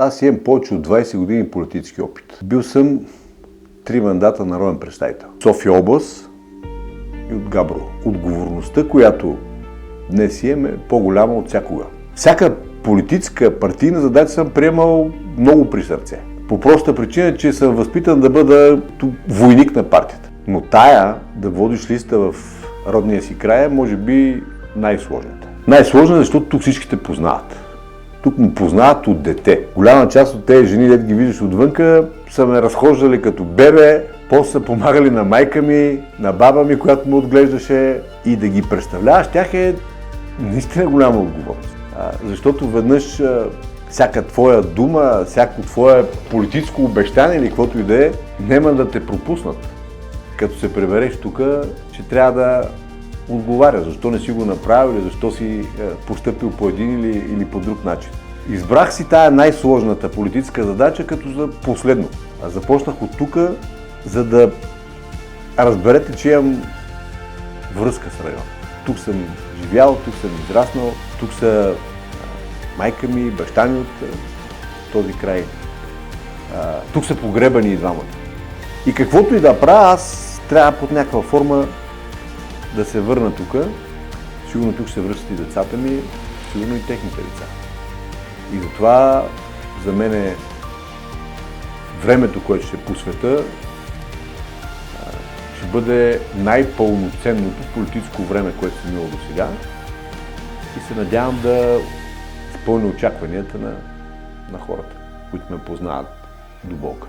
Аз имам повече от 20 години политически опит. Бил съм 3 мандата народен представител. София област и от Габрово. Отговорността, която днес имам, е по-голяма от всякога. Всяка политическа партийна задача съм приемал много при сърце. По проста причина, че съм възпитан да бъда войник на партията. Но тая, да водиш листа в родния си край, е може би най-сложната. Най-сложна, защото тук всички те познават. Тук ме познават от дете. Голяма част от тези жени, дето ги виждаш отвънка, са ме разхождали като бебе, после са помагали на майка ми, на баба ми, която ме отглеждаше, и да ги представляваш тях е наистина голяма отговорност. Защото веднъж всяка твоя дума, всяко твое политическо обещание или каквото и да е, няма да те пропуснат. Като се прибереш тук, че трябва да отговаря, защо не си го направил или защо си постъпил по един или по друг начин. Избрах си тая най-сложната политическа задача като за последно. А започнах от тук, за да разберете, че имам връзка с района. Тук съм живял, тук съм израснал, тук са майка ми, баща ми от този край. Тук са погребани и двамата. И каквото и да правя, аз трябва под някаква форма да се върна тук. Сигурно тук се връщат и децата ми, сигурно и техните деца. И затова за мен е времето, което ще посвета, ще бъде най-пълноценното политическо време, което съм имал до сега. И се надявам да изпълня очакванията на хората, които ме познават до болка.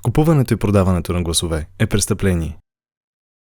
Купуването и продаването на гласове е престъпление.